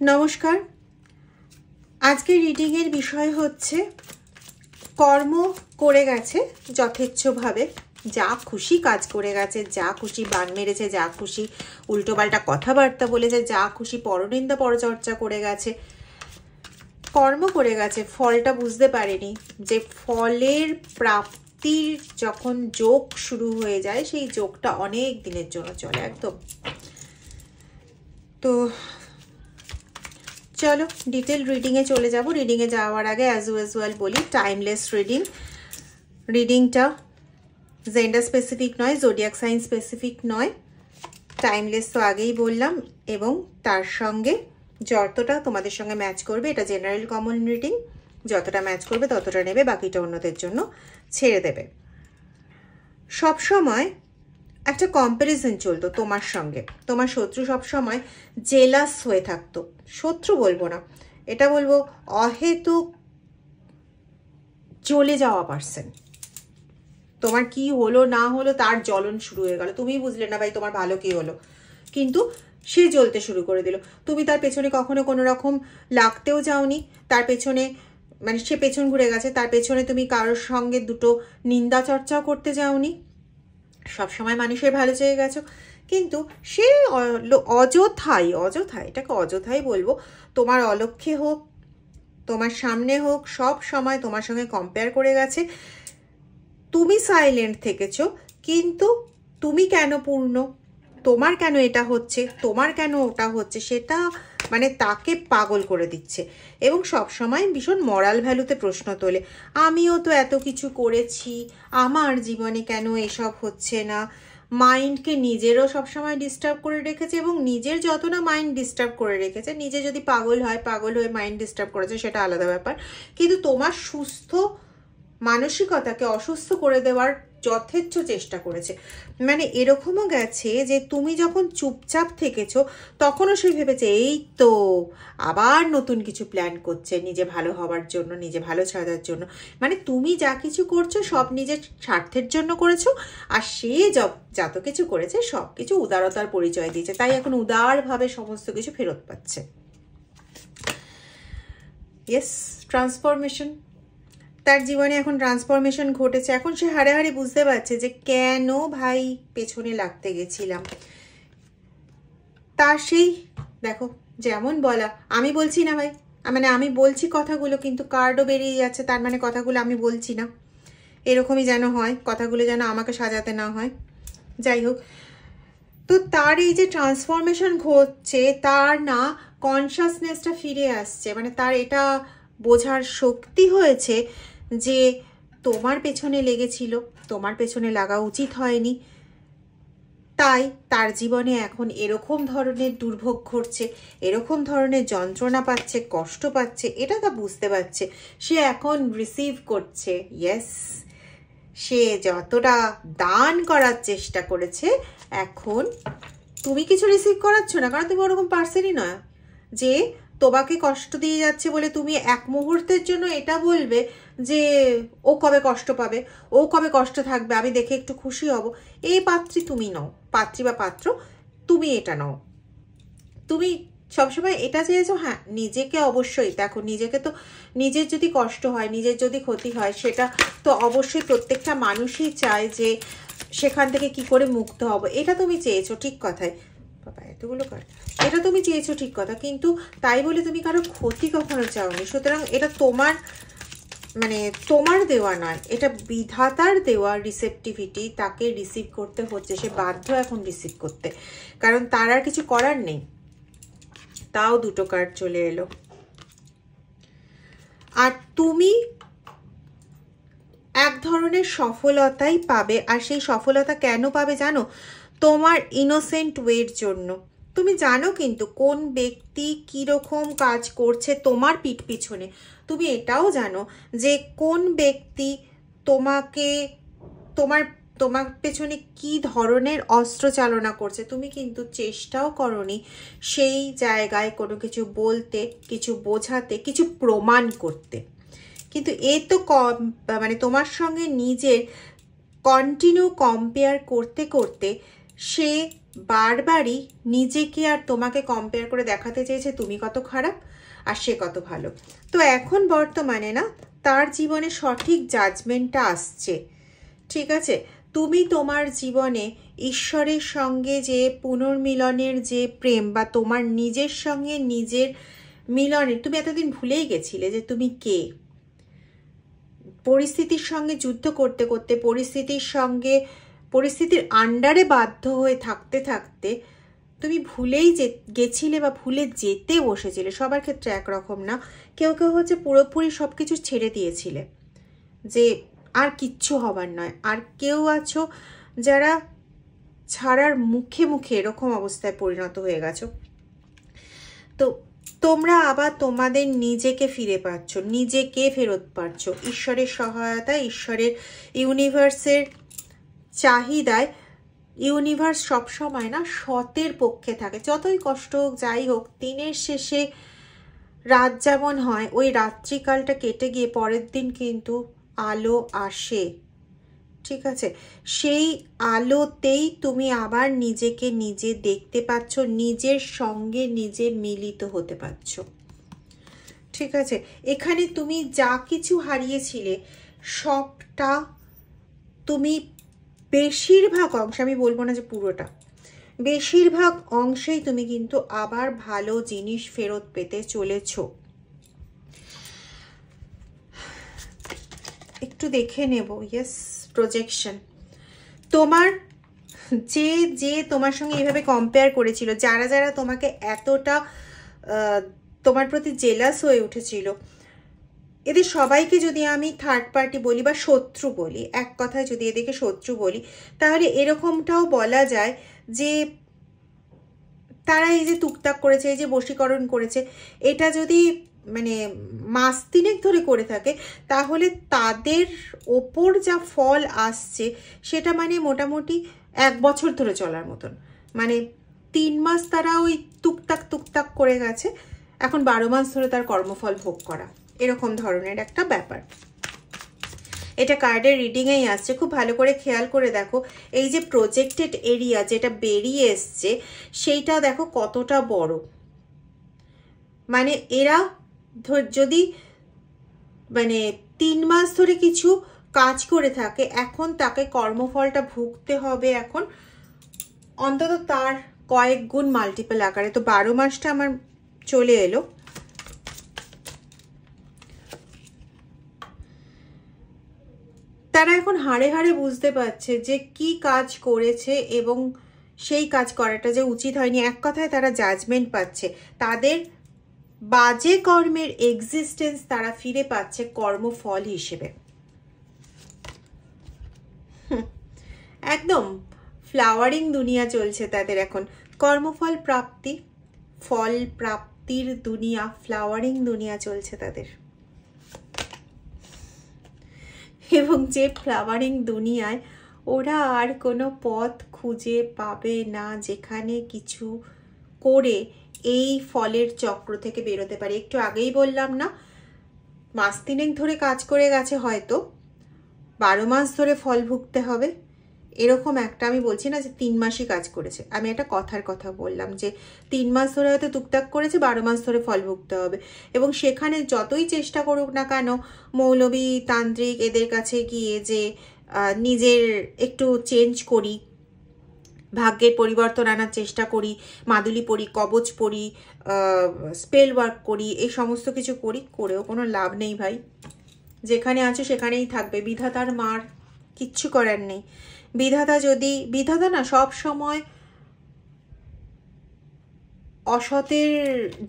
নমস্কার। আজকের রিডিংয়ের বিষয় হচ্ছে কর্ম করে গেছে যথেচ্ছভাবে, যা খুশি কাজ করে গেছে, যা খুশি বান মেরেছে, যা খুশি উল্টোপাল্টা কথাবার্তা বলেছে, যা খুশি পরনিন্দা পরচর্চা করে গেছে, কর্ম করে গেছে। ফলটা বুঝতে পারেনি যে ফলের প্রাপ্তির যখন যোগ শুরু হয়ে যায় সেই যোগটা অনেক দিনের জন্য চলে একদম। তো চলো ডিটেল রিডিংয়ে চলে যাব। রিডিংয়ে যাওয়ার আগে অ্যাজ ইউজুয়াল বলি, টাইমলেস রিডিংটা জেন্ডার স্পেসিফিক নয়, জোডিয়াক সাইন স্পেসিফিক নয়, টাইমলেস তো আগেই বললাম, এবং তার সঙ্গে যতটা তোমাদের সঙ্গে ম্যাচ করবে, এটা জেনারেল কমন রিডিং, যতটা ম্যাচ করবে ততটা নেবে, বাকিটা অন্যদের জন্য ছেড়ে দেবে। সব সময় একটা কম্প্যারিজন চলতো তোমার সঙ্গে, তোমার শত্রু সব সময় জেলাস হয়ে থাকতো। শত্রু বলবো না, এটা বলবো অহেতুক জ্বলে যাওয়া পার্সন। তোমার কি হলো না হলো তার জ্বলন শুরু হয়ে গেল, তুমিই বুঝলে না ভাই তোমার ভালো কি হলো, কিন্তু সে জ্বলতে শুরু করে দিল। তুমি তার পেছনে কখনো কোনো রকম লাগতেও যাওনি, তার পেছনে মানে সে পেছন ঘুরে গেছে, তার পেছনে তুমি কারোর সঙ্গে দুটো নিন্দা চর্চাও করতে যাওনি, সবসময় মানুষের ভালো চেয়ে গেছো। কিন্তু সে অযথাই এটাকে অযথাই বলবো, তোমার অলক্ষ্যে হোক তোমার সামনে হোক, সব সময় তোমার সঙ্গে কম্পেয়ার করে গেছে। তুমি সাইলেন্ট থেকেছো, কিন্তু তুমি কেন পূর্ণ, তোমার কেন এটা হচ্ছে, তোমার কেন ওটা হচ্ছে, সেটা মানে তাকে পাগল করে দিচ্ছে। এবং সব সময় ভীষণ মরাল ভ্যালুতে প্রশ্ন তোলে, আমিও তো এত কিছু করেছি, আমার জীবনে কেন এসব হচ্ছে না। মাইন্ডকে নিজেরও সবসময় ডিস্টার্ব করে রেখেছে, এবং নিজের যত না মাইন্ড ডিস্টার্ব করে রেখেছে, নিজে যদি পাগল হয়ে মাইন্ড ডিস্টার্ব করেছে সেটা আলাদা ব্যাপার, কিন্তু তোমার সুস্থ মানসিকতাকে অসুস্থ করে দেওয়ার যথেচ্ছ চেষ্টা করেছে। মানে এরকমও গেছে যে তুমি যখন চুপচাপ থেকেছো তখনও সে ভেবেছে এই তো আবার নতুন কিছু প্ল্যান করছে নিজে ভালো হওয়ার জন্য, নিজে ভালো সাজার জন্য। মানে তুমি যা কিছু করছো সব নিজের স্বার্থের জন্য করেছো, আর সে যত কিছু করেছে সব কিছু উদারতার পরিচয় দিয়েছে, তাই এখন উদারভাবে সমস্ত কিছু ফেরত পাচ্ছে। ইয়েস, ট্রান্সফরমেশন, তার জীবনে এখন ট্রান্সফরমেশন ঘটেছে। এখন সে হাড়ে হাড়ে বুঝতে পারছে যে কেন ভাই পেছনে লাগতে গেছিলাম। তার সেই দেখো যেমন বলা, আমি বলছি না ভাই, মানে আমি বলছি কথাগুলো কিন্তু কার্ডও বেরিয়ে যাচ্ছে, তার মানে কথাগুলো আমি বলছি না, এরকমই যেন হয়, কথাগুলো যেন আমাকে সাজাতে না হয়। যাই হোক, তো তার এই যে ট্রান্সফরমেশন ঘটছে, তার না কনসাসনেসটা ফিরে আসছে, মানে তার এটা বোঝার শক্তি হয়েছে যে তোমার পেছনে লেগেছিল, তোমার পেছনে লাগা উচিত হয়নি, তাই তার জীবনে এখন এরকম ধরনের দুর্ভোগ ঘটছে, এরকম ধরনের যন্ত্রণা পাচ্ছে, কষ্ট পাচ্ছে, এটা তা বুঝতে পারছে। সে এখন রিসিভ করছে। ইয়েস, সে যতটা দান করার চেষ্টা করেছে, এখন তুমি কিছু রিসিভ করাচ্ছ না, কারণ তুমি ওরকম পার্সনই নয় যে তোমাকে কষ্ট দিয়ে যাচ্ছে বলে তুমি এক মুহূর্তের জন্য এটা বলবে যে ও কবে কষ্ট পাবে, ও কবে কষ্ট থাকবে, আমি দেখে একটু খুশি হব। এই পাত্রী তুমি নও, পাত্রী বা পাত্র তুমি এটা নও। তুমি সবসময় এটা চেয়েছো, হ্যাঁ নিজেকে অবশ্যই দেখো, নিজেকে তো নিজের যদি কষ্ট হয়, নিজের যদি ক্ষতি হয়, সেটা তো অবশ্যই প্রত্যেকটা মানুষই চায় যে সেখান থেকে কি করে মুক্ত হব, এটা তুমি চেয়েছো, ঠিক কথাই বাবা এতগুলো কার, এটা তুমি চেয়েছো ঠিক কথা, কিন্তু তাই বলে তুমি কারো ক্ষতি কখনো চাওনি। সুতরাং এটা তোমার মানে তোমার দেওয়া নয়, এটা বিধাতার দেওয়া রিসেপটিভিটি, তাকে রিসিভ করতে হচ্ছে, সে বাধ্য এখন রিসিভ করতে, কারণ তার আর কিছু করার নেই। তাও দুটো কার্ড চলে এলো। আর তুমি এক ধরনের সফলতাই পাবে, আর সেই সফলতা কেন পাবে জানো? তোমার ইনোসেন্ট ওয়ের জন্য। তুমি জানো কিন্তু কোন ব্যক্তি কীরকম কাজ করছে তোমার পিঠ পিছনে, তুমি এটাও জানো যে কোন ব্যক্তি তোমাকে তোমার পেছনে কি ধরনের অস্ত্র চালনা করছে। তুমি কিন্তু চেষ্টাও করনি সেই জায়গায় কোনো কিছু বলতে, কিছু বোঝাতে, কিছু প্রমাণ করতে, কিন্তু এ তো মানে তোমার সঙ্গে নিজের কন্টিনিউ কম্পেয়ার করতে করতে সে বারবারই নিজেকে আর তোমাকে কম্পেয়ার করে দেখাতে চেয়েছে তুমি কত খারাপ আর সে কত ভালো। তো এখন বর্তমানে না তার জীবনে সঠিক জাজমেন্টটা আসছে, ঠিক আছে? তুমি তোমার জীবনে ঈশ্বরের সঙ্গে যে পুনর্মিলনের যে প্রেম বা তোমার নিজের সঙ্গে নিজের মিলনের, তুমি এতদিন ভুলেই গেছিলে যে তুমি কে। পরিস্থিতির সঙ্গে যুদ্ধ করতে করতে, পরিস্থিতির আন্ডারে বাধ্য হয়ে থাকতে থাকতে তুমি ভুলেই গেছিলে বা ভুলে যেতে বসেছিলে। সবার ক্ষেত্রে একরকম না, কেউ কেউ হচ্ছে পুরোপুরি সব কিছু ছেড়ে দিয়েছিলে যে আর কিচ্ছু হবার নয়। আর কেউ আছো যারা ছাড়ার মুখে মুখে এরকম অবস্থায় পরিণত হয়ে গেছো। তো তোমরা আবার তোমাদের নিজেকে ফিরে পাচ্ছ, নিজেকে ফেরত পাচ্ছ ঈশ্বরের সহায়তা, ঈশ্বরের ইউনিভার্সের চাহিদায়। ইউনিভার্স সবসময় না সতের পক্ষে থাকে, যতই কষ্ট হোক যাই হোক, দিনের শেষে রাত যেমন হয় ওই রাত্রিকালটা কেটে গিয়ে পরের দিন কিন্তু আলো আসে, ঠিক আছে? সেই আলোতেই তুমি আবার নিজেকে নিজে দেখতে পাচ্ছ, নিজের সঙ্গে নিজে মিলিত হতে পারছো, ঠিক আছে? এখানে তুমি যা কিছু হারিয়েছিলে সবটা তুমি বেশিরভাগ অংশ, আমি বলবো না যে পুরোটা, বেশিরভাগ অংশেই তুমি কিন্তু আবার ভালো জিনিস ফেরত পেতে চলেছ। একটু দেখে নেব। Yes, projection. তোমার যে তোমার সঙ্গে এইভাবে কম্পেয়ার করেছিল, যারা যারা তোমাকে এতটা তোমার প্রতি জেলাস হয়ে উঠেছিল, এদের সবাইকে যদি আমি থার্ড পার্টি বলি বা শত্রু বলি, এক কথায় যদি এদেরকে শত্রু বলি, তাহলে এরকমটাও বলা যায় যে তারা এই যে টুকটাক করেছে, এই যে বশীকরণ করেছে, এটা যদি মানে মাস তিনেক ধরে করে থাকে, তাহলে তাদের ওপর যা ফল আসছে সেটা মানে মোটামুটি 1 বছর ধরে চলার মতন। মানে 3 মাস তারা ওই টুকটাক করে গেছে, এখন 12 মাস ধরে তার কর্মফল ভোগ করা, এরকম ধরনের একটা ব্যাপার। এটা কার্ডের রিডিংয়েই আসছে, খুব ভালো করে খেয়াল করে দেখো। এই যে প্রজেক্টেড এরিয়া যেটা বেরিয়ে এসছে সেইটা দেখো কতটা বড়। মানে এরা যদি মানে 3 মাস ধরে কিছু কাজ করে থাকে, এখন তাকে কর্মফলটা ভুগতে হবে এখন অন্তত তার কয়েক গুণ মাল্টিপল আকারে। তো 12 মাসটা আমার চলে এলো। তারা এখন হাড়ে হাড়ে বুঝতে পারছে যে কি কাজ করেছে এবং সেই কাজ করাটা যে উচিত হয়নি। এক কথায় তারা জাজমেন্ট পাচ্ছে, তাদের বাজে কর্মের এক্সিস্টেন্স তারা ফিরে পাচ্ছে কর্মফল হিসেবে। একদম ফ্লাওয়ারিং দুনিয়া চলছে তাদের এখন, কর্মফল প্রাপ্তি, ফল প্রাপ্তির দুনিয়া, ফ্লাওয়ারিং দুনিয়া চলছে তাদের। এবং যে ফ্লাওয়ারিং দুনিয়ায় ওরা আর কোনো পথ খুঁজে পাবে না যেখানে কিছু করে এই ফলের চক্র থেকে বেরোতে পারে। একটু আগেই বললাম না, মাস 3 ধরে কাজ করে গেছে, হয়তো 12 মাস ধরে ফল ভুগতে হবে, এরকম একটা। আমি বলছি না যে 3 মাসই কাজ করেছে, আমি একটা কথার কথা বললাম যে 3 মাস ধরে হয়তো টুকটাক করেছে, 12 মাস ধরে ফল ভুগতে হবে। এবং সেখানে যতই চেষ্টা করুক না কেন মৌলবী তান্ত্রিক এদের কাছে গিয়ে যে নিজের একটু চেঞ্জ করি, ভাগ্যের পরিবর্তন আনার চেষ্টা করি, মাদুলি পড়ি, কবচ পড়ি, স্পেল ওয়ার্ক করি, এই সমস্ত কিছু করি, করেও কোনো লাভ নেই ভাই। যেখানে আছো সেখানেই থাকবে, বিধাতার মার কিচ্ছু করার নেই। বিধাতা না সব সময় অসতের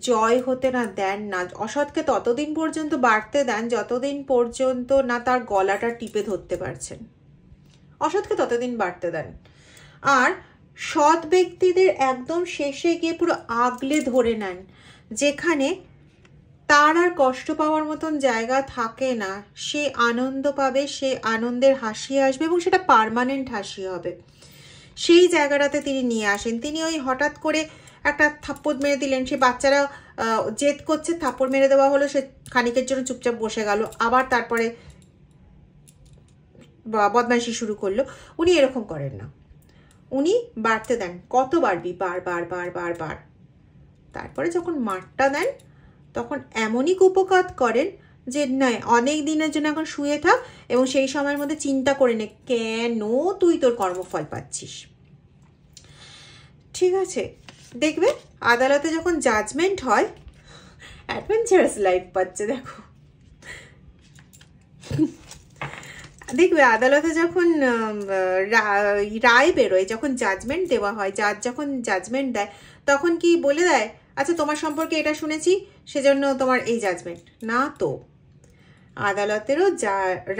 জয় হতে না দেন না, অসৎকে ততদিন পর্যন্ত বাড়তে দেন যতদিন পর্যন্ত না তার গলাটা টিপে ধরতে পারছেন, অসৎকে ততদিন বাড়তে দেন। আর সৎ ব্যক্তিদের একদম শেষে গিয়ে পুরো আগলে ধরে নেন, যেখানে তার আর কষ্ট পাওয়ার মতন জায়গা থাকে না, সে আনন্দ পাবে, সে আনন্দের হাসি আসবে এবং সেটা পার্মানেন্ট হাসি হবে। সেই জায়গাটাতে তিনি নিয়ে আসেন। তিনি ওই হঠাৎ করে একটা থাপ্পড় মেরে দিলেন, সে বাচ্চারা জেদ করছে, থাপ্পড় মেরে দেওয়া হলো, সে খানিকের জন্য চুপচাপ বসে গেল, আবার তারপরে বদমাইশি শুরু করলো। উনি এরকম করেন না, উনি বাড়তে দেন। কত বাড়বি? বার। তারপরে যখন মারটা দেন তখন এমনই কুপকাত করেন যে না, অনেক দিনের জন্য এখন শুয়ে থাক এবং সেই সময়ের মধ্যে চিন্তা করে নে কেন তুই তোর কর্মফল পাচ্ছিস। ঠিক আছে, দেখবে আদালতে যখন জাজমেন্ট হয়, অ্যাডভেঞ্চারাস লাইফ পাচ্ছে দেখো। দেখবে আদালতে যখন রায় বেরোয়, যখন জাজমেন্ট দেওয়া হয়, জাজ যখন জাজমেন্ট দেয় তখন কি বলে দেয় আচ্ছা তোমার সম্পর্কে এটা শুনেছি সেজন্য তোমার এই জাজমেন্ট? না তো, আদালতেরও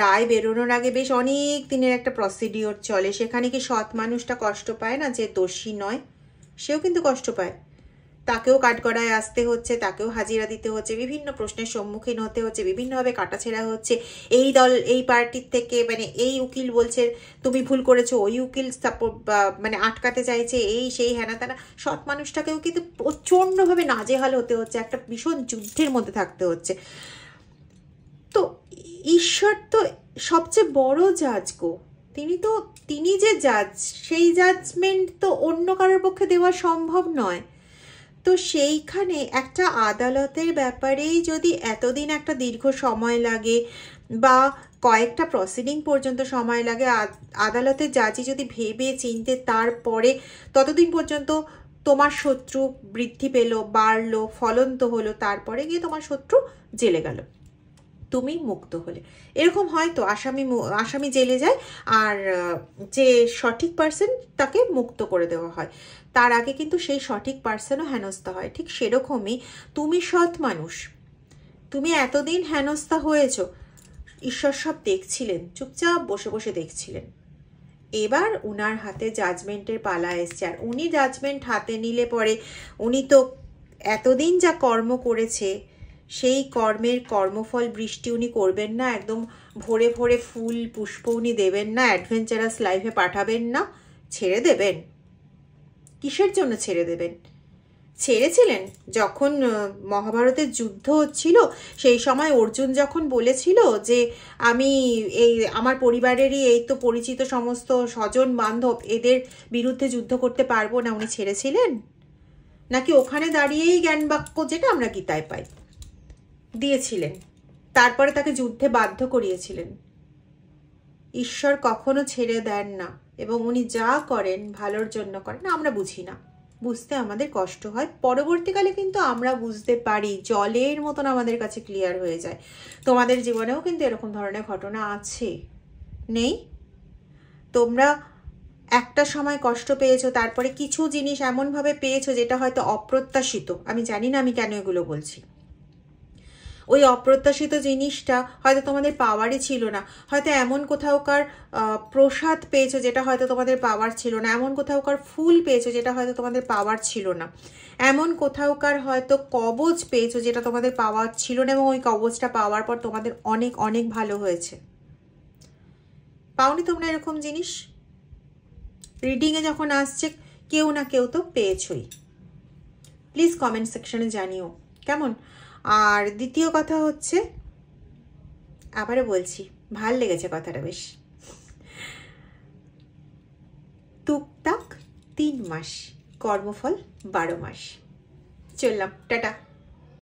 রায় বেরোনোর আগে বেশ অনেক দিনের একটা প্রসিডিওর চলে। সেখানে কি সৎ মানুষটা কষ্ট পায় না? যে দোষী নয় সেও কিন্তু কষ্ট পায়, তাকেও কাঠগড়ায় আসতে হচ্ছে, তাকেও হাজিরা দিতে হচ্ছে, বিভিন্ন প্রশ্নের সম্মুখীন হতে হচ্ছে, বিভিন্নভাবে কাটাছেড়া হচ্ছে। এই দল এই পার্টির থেকে মানে এই উকিল বলছে তুমি ভুল করেছো, ওই উকিল মানে আটকাতে চাইছে, এই সেই হ্যানা তানা। সৎ মানুষটাকেও কিন্তু প্রচণ্ডভাবে নাজেহাল হতে হচ্ছে, একটা ভীষণ যুদ্ধের মধ্যে থাকতে হচ্ছে। তো ঈশ্বর তো সবচেয়ে বড় জাজ গো, তিনি যে জাজ, সেই জাজমেন্ট তো অন্য কারোর পক্ষে দেওয়া সম্ভব নয়। তো সেইখানে একটা আদালতের ব্যাপারেই যদি এতদিন একটা দীর্ঘ সময় লাগে বা কয়েকটা প্রসিডিং পর্যন্ত সময় লাগে, আদালতের জাজি যদি ভেবে চিনতে তারপরে ততদিন পর্যন্ত তোমার শত্রু বৃদ্ধি পেল, বাড়লো, ফলন্ত হলো, তারপরে গিয়ে তোমার শত্রু জেলে গেল, তুমি মুক্ত হলে। এরকম হয় তো, আসামি জেলে যায় আর যে সঠিক পার্সন তাকে মুক্ত করে দেওয়া হয়, তার আগে কিন্তু সেই সঠিক পার্সনও হেনস্থা হয়। ঠিক সেরকমই তুমি সৎ মানুষ, তুমি এতদিন হেনস্থা হয়েছ, ঈশ্বর সব দেখছিলেন, চুপচাপ বসে বসে দেখছিলেন। এবার উনার হাতে জাজমেন্টের পালা এসছে, আর উনি জাজমেন্ট হাতে নিলে পরে উনি তো এতদিন যা কর্ম করেছে সেই কর্মের কর্মফল বৃষ্টি উনি করবেন না, একদম ভরে ভরে ফুল পুষ্প উনি দেবেন না, অ্যাডভেঞ্চারাস লাইফে পাঠাবেন না, ছেড়ে দেবেন। কিসের জন্য ছেড়ে দেবেন? ছেড়েছিলেন যখন মহাভারতের যুদ্ধ হচ্ছিল, সেই সময় অর্জুন যখন বলেছিল যে আমি এই আমার পরিবারেরই এই তো পরিচিত সমস্ত স্বজন বান্ধব, এদের বিরুদ্ধে যুদ্ধ করতে পারবো না, উনি ছেড়েছিলেন? নাকি ওখানে দাঁড়িয়েই জ্ঞান বাক্য, যেটা আমরা গীতায় পাই, দিয়েছিলেন, তারপরে তাকে যুদ্ধে বাধ্য করিয়েছিলেন? ঈশ্বর কখনো ছেড়ে দেন না, এবং উনি যা করেন ভালোর জন্য করেন। আমরা বুঝি না, বুঝতে আমাদের কষ্ট হয়, পরবর্তীকালে কিন্তু আমরা বুঝতে পারি, জলের মতন আমাদের কাছে ক্লিয়ার হয়ে যায়। তোমাদের জীবনেও কিন্তু এরকম ধরনের ঘটনা আছে, নেই? তোমরা একটা সময় কষ্ট পেয়েছো, তারপরে কিছু জিনিস এমনভাবে পেয়েছো যেটা হয়তো অপ্রত্যাশিত। আমি জানি না আমি কেন এগুলো বলছি। ওই অপ্রত্যাশিত জিনিসটা হয়তো তোমাদের পাওয়ারই ছিল না, হয়তো এমন কোথাওকার প্রসাদ পেয়েছো যেটা হয়তো তোমাদের পাওয়ার ছিল না, এমন কোথাওকার ফুল পেয়েছো যেটা হয়তো তোমাদের পাওয়ার ছিল না, এমন কোথাওকার হয়তো কবচ পেয়েছো যেটা তোমাদের পাওয়ার ছিল না, এবং ওই কবচটা পাওয়ার পর তোমাদের অনেক অনেক ভালো হয়েছে। পাওনি তোমরা এরকম জিনিস? রিডিংয়ে যখন আসছে কেউ না কেউ তো পেয়েছই। প্লিজ কমেন্ট সেকশনে জানিও কেমন। আর দ্বিতীয় কথা হচ্ছে, আবারও বলছি, ভাল লেগেছে কথাটা বেশ, টুকটাক 3 মাস, কর্মফল 12 মাস। চললাম, টাটা।